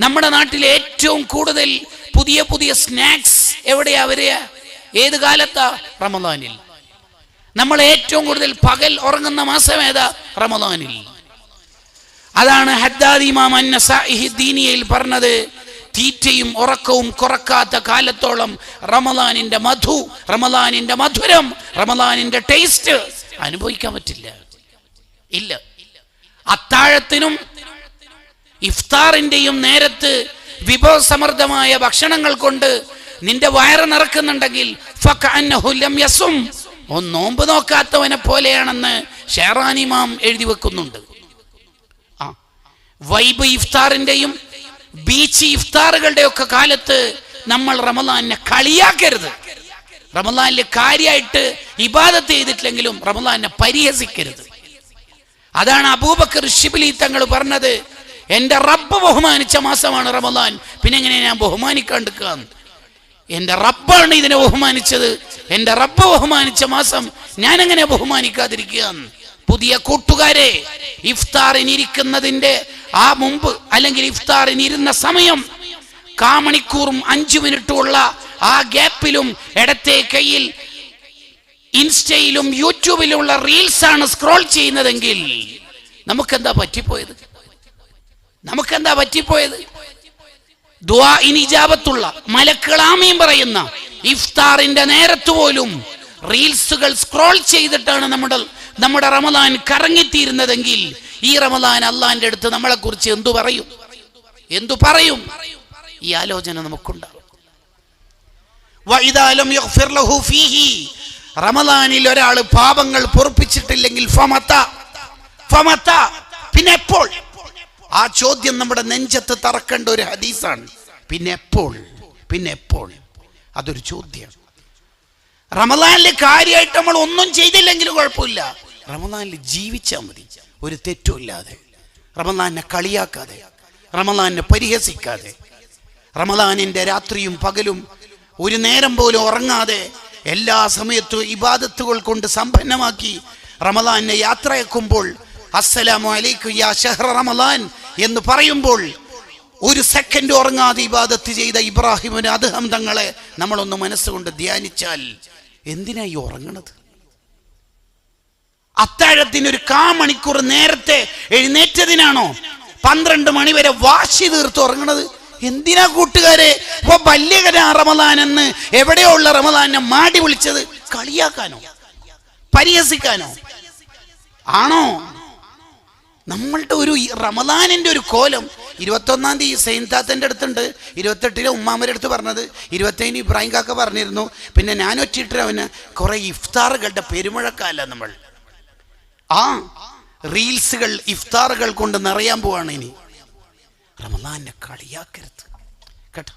നമ്മുടെ നാട്ടിലെ ഏറ്റവും കൂടുതൽ പുതിയ പുതിയ സ്നാക്സ് എവിടെയാ വരിക? ഏത് കാലത്താ? റമദാനിൽ. നമ്മൾ ഏറ്റവും കൂടുതൽ പകൽ ഉറങ്ങുന്ന മാസം ഏതാ? റമദാനിൽ. അതാണ് ഹദ്ദാദ് ഇമാം അൻ-നസാഇ ദീനിയയിൽ പറഞ്ഞത്, തീറ്റയും ഉറക്കവും കുറക്കാത്ത കാലത്തോളം റമദാനിന്റെ മധു, റമദാനിന്റെ മധുരം, റമദാനിന്റെ ടേസ്റ്റ് അനുഭവിക്കാൻ പറ്റില്ല. ഇല്ല. അത്താഴത്തിനും ഇഫ്താറിന്റെയും നേരത്ത് വിഭവസമൃദ്ധമായ ഭക്ഷണങ്ങൾ കൊണ്ട് നിന്റെ വയറ് നിറക്കുന്നുണ്ടെങ്കിൽ ഫകഅന്നഹു ലം യസും, നോമ്പ് നോക്കാത്തവനെ പോലെയാണെന്ന് ഷെഹ്റാൻ ഇമാം എഴുതി വെക്കുന്നുണ്ട്. വൈബ് ഇഫ്താറിന്റെയും ബീച്ച് ഇഫ്താറുകളുടെ ഒക്കെ കാലത്ത് നമ്മൾ റമദാനിനെ കളിയാക്കരുത്. റമദാനിൽ കാര്യമായിട്ട് ഇബാദത്ത് ചെയ്തിട്ടില്ലെങ്കിലും റമദാനിനെ പരിഹസിക്കരുത്. അതാണ് അബൂബക്കർ ശിബ്ലി തങ്ങൾ പറഞ്ഞത്, എൻ്റെ റബ്ബ് ബഹുമാനിച്ച മാസമാണ് റമദാൻ, പിന്നെ എങ്ങനെ ഞാൻ ബഹുമാനിക്കാണ്ടിരിക്കുക? എൻ്റെ റബ്ബാണ് ഇതിനെ ബഹുമാനിച്ചത്, എൻ്റെ റബ്ബ് ബഹുമാനിച്ച മാസം ഞാൻ എങ്ങനെ ബഹുമാനിക്കാതിരിക്കുക? പുതിയ കൂട്ടുകാരെ, ഇഫ്താറിനിരിക്കുന്നതിൻ്റെ ആ മുമ്പ് അല്ലെങ്കിൽ ഇഫ്താറിനിരുന്ന സമയം കാമണിക്കൂറും 5 മിനിറ്റും ഉള്ള ആ ഗ്യാപ്പിലും ഇടത്തെ കയ്യിൽ ഇൻസ്റ്റയിലും യൂട്യൂബിലുള്ള റീൽസ് ആണ് സ്ക്രോൾ ചെയ്യുന്നതെങ്കിൽ നമുക്കെന്താ പറ്റിപ്പോയത്? നമുക്കെന്താ പറ്റിപ്പോയത്? ദുആഇന് ഇജാബത്തുള്ള മലക്കുകൾ ആമീൻ പറയുന്ന ഇഫ്താറിന്റെ നേരത്ത് പോലും റീൽസുകൾ സ്ക്രോൾ ചെയ്തിട്ടാണ് നമ്മുടെ റമദാൻ കറങ്ങിത്തീരുന്നതെങ്കിൽ ഈ റമദാൻ അള്ളാന്റെ അടുത്ത് നമ്മളെ കുറിച്ച് എന്തു പറയും? ഈ ആലോചന നമുക്കുണ്ടാവും. റമദാനിൽ ഒരാൾ പാപങ്ങൾ പൊറുപ്പിച്ചിട്ടില്ലെങ്കിൽ പിന്നെ എപ്പോൾ? ആ ചോദ്യം നമ്മുടെ നെഞ്ചത്ത് തറക്കേണ്ട ഒരു ഹദീസാണ്. പിന്നെ എപ്പോൾ? അതൊരു ചോദ്യം. റമദാനിൽ കാര്യമായിട്ട് നമ്മൾ ഒന്നും ചെയ്തില്ലെങ്കിലും കുഴപ്പമില്ല. റമദാനിൽ ജീവിച്ചാൽ മതി, ഒരു തെറ്റുമില്ലാതെ. റമദാനെ കളിയാക്കാതെ, റമദാനെ പരിഹസിക്കാതെ, റമദാനിന്റെ രാത്രിയും പകലും ഒരു നേരം പോലും ഉറങ്ങാതെ എല്ലാ സമയത്തും ഇബാദത്തുകൾ കൊണ്ട് സമ്പന്നമാക്കി റമദാനെ യാത്രയാക്കുമ്പോൾ അസ്സലാമു അലൈക്കും യാ ഷഹ്റ റമദാൻ എന്ന് പറയുമ്പോൾ ഒരു സെക്കൻഡ് ഉറങ്ങാതെ ഇബാദത്ത് ചെയ്ത ഇബ്രാഹിമിന് അദ്ഹം തങ്ങളെ നമ്മളൊന്ന് മനസ്സുകൊണ്ട് ധ്യാനിച്ചാൽ എന്തിനായി ഉറങ്ങണത്? അത്താഴത്തിന് ഒരു കാമണിക്കൂർ നേരത്തെ എഴുന്നേറ്റതിനാണോ 12 മണി വരെ വാശി തീർത്ത് ഉറങ്ങണത്? എന്തിനാ കൂട്ടുകാരെ ഇപ്പൊ ബല്യകര റമദാൻ എന്ന് എവിടെയോ ഉള്ള റമദാനെ മാടി വിളിച്ചത്? കളിയാക്കാനോ പരിഹസിക്കാനോ ആണോ? നമ്മളുടെ ഒരു റമദാനിന്റെ ഒരു കോലം 21-ാം തീയതി സൈൻതാത്തൻ്റെ അടുത്തുണ്ട്, 28-ന് ഉമ്മാമരുടെ അടുത്ത് പറഞ്ഞത്, 27-ന് ഇബ്രാഹിം കാക്ക പറഞ്ഞിരുന്നു, പിന്നെ ഞാൻ ഒറ്റിട്ട് അവന് കുറെ ഇഫ്താറുകളുടെ പെരുമഴക്കാല. നമ്മൾ ആ റീൽസുകൾ ഇഫ്താറുകൾ കൊണ്ട് നിറയാൻ പോവാണ്. ഇനി റമദാനെ കളിയാക്കരുത് കേട്ടോ.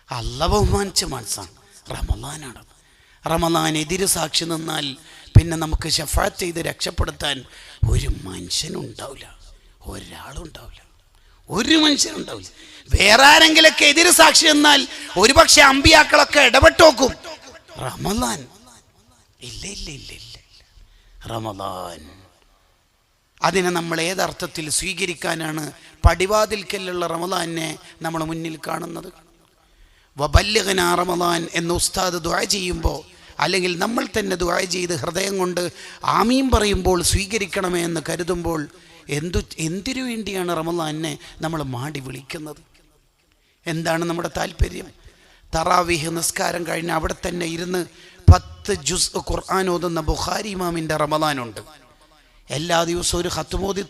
അല്ലാഹു ബഹുമാനിച്ച മാസമാണ് റമദാനാണ്. റമദാൻ എതിര് സാക്ഷി നിന്നാൽ പിന്നെ നമുക്ക് ശഫാഅത്ത് ചെയ്ത് രക്ഷപ്പെടുത്താൻ ഒരു മനുഷ്യനുണ്ടാവില്ല, ഒരാളുണ്ടാവില്ല, ഒരു മനുഷ്യനുണ്ടാവില്ല. വേറെ ആരെങ്കിലൊക്കെ എതിര് സാക്ഷി നിന്നാൽ ഒരുപക്ഷെ അമ്പിയാക്കളൊക്കെ ഇടപെട്ട് നോക്കും. റമദാൻ ഇല്ല. റമദാൻ അതിനെ നമ്മൾ ഏതർത്ഥത്തിൽ സ്വീകരിക്കാനാണ് പടിവാതിൽക്കലുള്ള റമദാനെ നമ്മൾ മുന്നിൽ കാണുന്നത്? വബല്ലിഗ്നാ റമദാൻ എന്ന് ഉസ്താദ് ദുആ ചെയ്യുമ്പോൾ, അല്ലെങ്കിൽ നമ്മൾ തന്നെ ദുആ ചെയ്ത് ഹൃദയം കൊണ്ട് ആമീൻ പറയുമ്പോൾ സ്വീകരിക്കണമേ എന്ന് കരുതുമ്പോൾ എന്തിനു വേണ്ടിയാണ് റമദാനെ നമ്മൾ മാടി വിളിക്കുന്നത്? എന്താണ് നമ്മുടെ താല്പര്യം? തറാവീഹ് നിസ്കാരം കഴിഞ്ഞ് അവിടെ തന്നെ ഇരുന്ന് 10 ജുസ് ഖുർആൻ ഓതുന്ന ബുഖാരി ഇമാമിൻ്റെ റമദാനുണ്ട്. എല്ലാ ദിവസവും ഒരു ഖത്മ് ഓതി